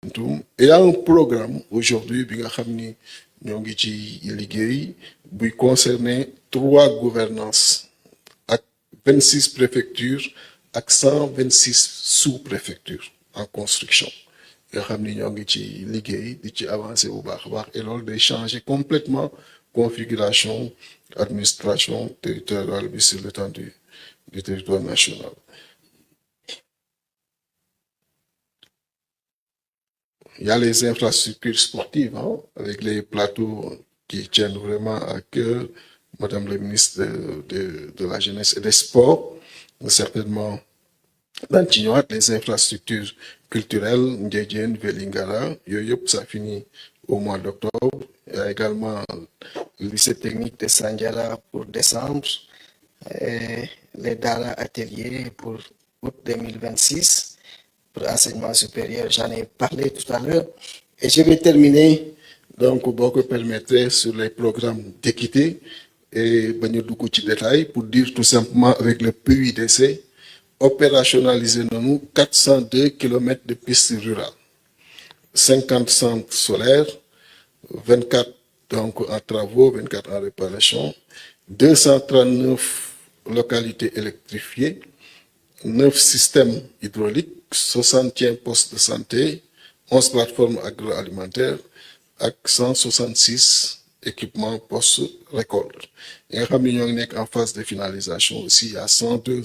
Et il y a un programme aujourd'hui bi nga xam ni ñoo ngi ci liggéey buy concerner 3 gouvernances ak 26 préfectures ak 126 sous-préfectures en construction nga xam ni ñoo ngi ci liggéey di ci avancer bu baax a baax et loolu day changer complètement configuration administration territoriale bi sur l'étendue du territoire national. Il y a les infrastructures sportives, hein, avec les plateaux qui tiennent vraiment à cœur, Madame la ministre de la Jeunesse et des Sports, certainement dans Tignoat, les infrastructures culturelles, Ndjedjen, Velingara, Yoyop, ça finit au mois d'octobre. Il y a également le lycée technique de Sandiara pour décembre, et les Dara ateliers pour août 2026. Pour l'enseignement supérieur, j'en ai parlé tout à l'heure. Et je vais terminer, donc, beaucoup permettrait sur les programmes d'équité et beaucoup de détails pour dire tout simplement avec le PUIDC, opérationnaliser nous 402 km de pistes rurales, 50 centres solaires, 24 donc en travaux, 24 en réparation, 239 localités électrifiées, 9 systèmes hydrauliques, 61 postes de santé, 11 plateformes agroalimentaires et 166 équipements post-récolte. Et en phase de finalisation aussi, il y a 102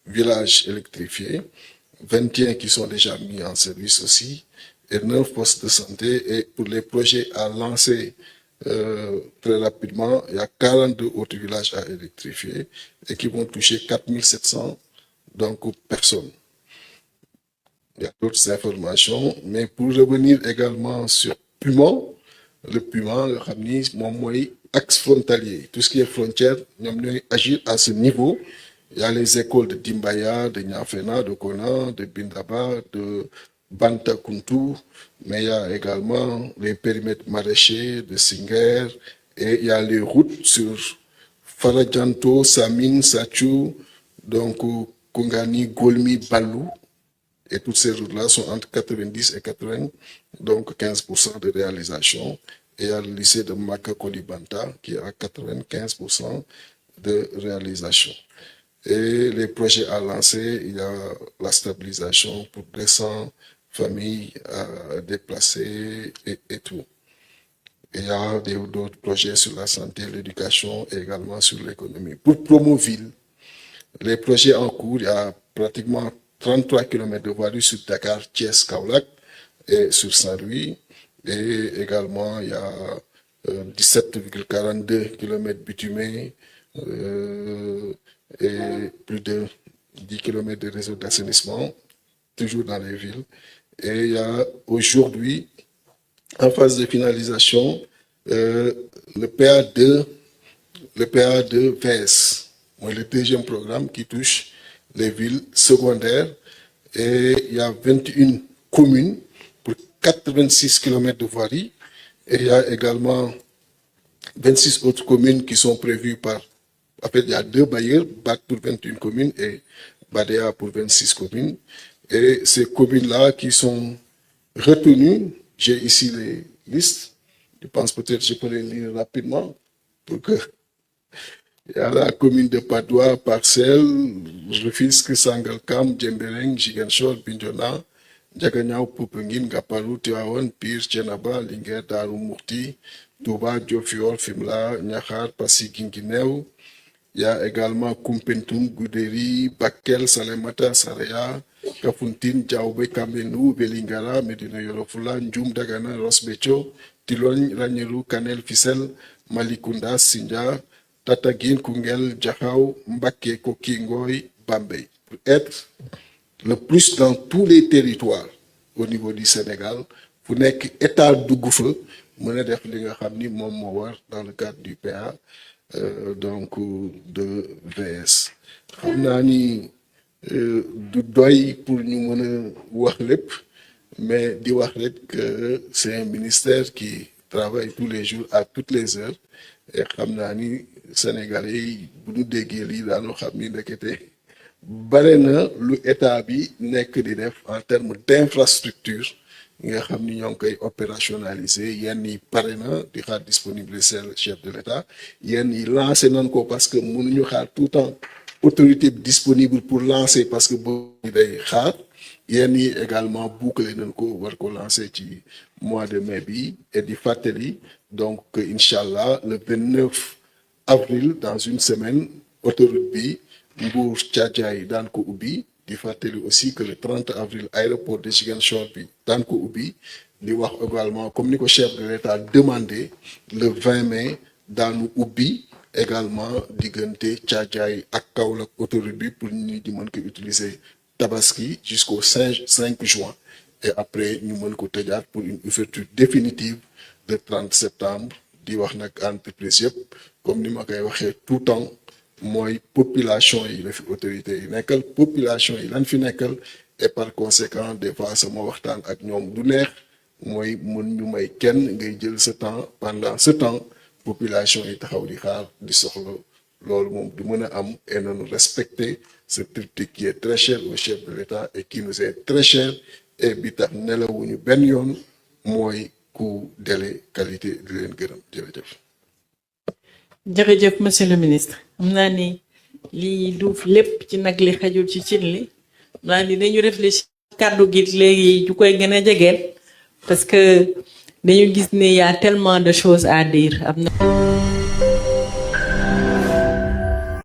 villages électrifiés, 21 qui sont déjà mis en service aussi, et 9 postes de santé. Et pour les projets à lancer très rapidement, il y a 42 autres villages à électrifier et qui vont toucher 4700 donc personnes. Il y a d'autres informations, mais pour revenir également sur Puma, le Puma, le Khamni, mon axe frontalier, tout ce qui est frontière, nous allons agir à ce niveau. Il y a les écoles de Dimbaya, de Nyafena, de Kona, de Bindaba, de Banta Kuntu, mais il y a également les périmètres maraîchers de Singer, et il y a les routes sur Faradjanto, Samin, Sachou, donc Kongani, Golmi, Balou, et toutes ces routes-là sont entre 90 et 80, donc 15% de réalisation. Et il y a le lycée de Maka-Kolibanta qui est à 95% de réalisation. Et les projets à lancer, il y a la stabilisation pour 200 familles à déplacer et tout. Et il y a d'autres projets sur la santé, l'éducation et également sur l'économie. Pour Promoville, les projets en cours, il y a pratiquement 33 km de voirie sur Dakar, Thiès, Kaolack et sur Saint-Louis. Et également, il y a 17,42 km bitumés et plus de 10 km de réseau d'assainissement, toujours dans les villes. Et il y a aujourd'hui, en phase de finalisation, le PA2 VS, le deuxième programme qui touche les villes secondaires, et il y a 21 communes pour 86 km de voirie, et il y a également 26 autres communes qui sont prévues par, en fait, il y a 2 bailleurs, BAC pour 21 communes et BADEA pour 26 communes, et ces communes-là qui sont retenues, j'ai ici les listes, je pense peut-être que je peux les lire rapidement, pour que il y a la commune de Padoua, Parcelles, Rufisque, Sangalkam, Djembeleng, Ziguinchor, Bignona, Diaganiao, Popenguine, Gaparou, Tivaouane, Pire, Thiénaba, Linguère, Darou Mourti, Touba, Diofior, Fimela, Niakhar, Passy, Guinguinéo. Il y a également Koumpentoum, Gouderi, Bakel, Salemata, Saraya, Kafountine, Djaoube, Kamenou, Belingara, Medina Yorofula, Ndjoum, Dagana, Rosbecho, Tilogne, Ragnerou, Kanel, Fissel, Malikunda, Sindia, Tataguine, Kungel, Djahao, Mbake, Kokingoy, Bambay. Pour être le plus dans tous les territoires au niveau du Sénégal, vous n'êtes qu'État Dougoufeu, vous n'êtes dans le cadre du PA, donc de VS. Nous du doy pour nous wax lépp, mais di wax rek que c'est un ministère qui travaille tous les jours à toutes les heures, et xam naa ni Sénégalais yi bu ñu déggee lii daanoo xam ni ndekete bare na lu état bi nekk di def en termes d'infrastructure nga xam ni ñoo ngi koy opérationnaliser yenn yi pare na di xaar disponible c'est le chef de l'État yenn yi lancé nañ ko parce que mënuñu xaar tout le temps autorité bi disponible pour lancer parce que boobu day xaar yenn yi également boucler nañ ko war ko lancer ci mois de mai bi et di fàttali donc incha allah le 29 avril dans une semaine autoroute bi Mbour Thiadiaye daan ko ubbi di fàttali aussi que le 30 avril aéroport de Ziguinchor bi daan ko ubbi di wax également comme ni ko chef de l'État demandé le 20 mai daanu ubbi également diggante Thiadiaye ak Kaolack autoroute bi pour ñu di mën ko utiliser tabaski jusqu'au 5 juin et après ñu mën ko tëjaat pour une ouverture définitive le 30 septembre di wax nag entreprise yëpp comme ni ma koy waxee tout temps mooy population yi la fi autorité yi nekkal population yi lan fi nekkal et par conséquent des fois sama waxtaan ak ñoom du neex mooy mën ñu may kenn ngay jël ce temps pendant ce temps population yi taxaw di xaar di soxla loolu moom du mën a am et nañu respecter ce triptyque qui est très cher au chef de l'État et qui nous est très cher et bi tax nelawuñu benn yoon mooy coût délai qualité di leen gërëm jërëjëf. jërëjëf monsieur le ministre xam naa ni lii duuf lépp ci nag li xajul ci cin li naa ni dañu réfléchir kàddu gi léegi ju koy gën a jegeel parce que dañu gis ne y a tellement de choses à dire am na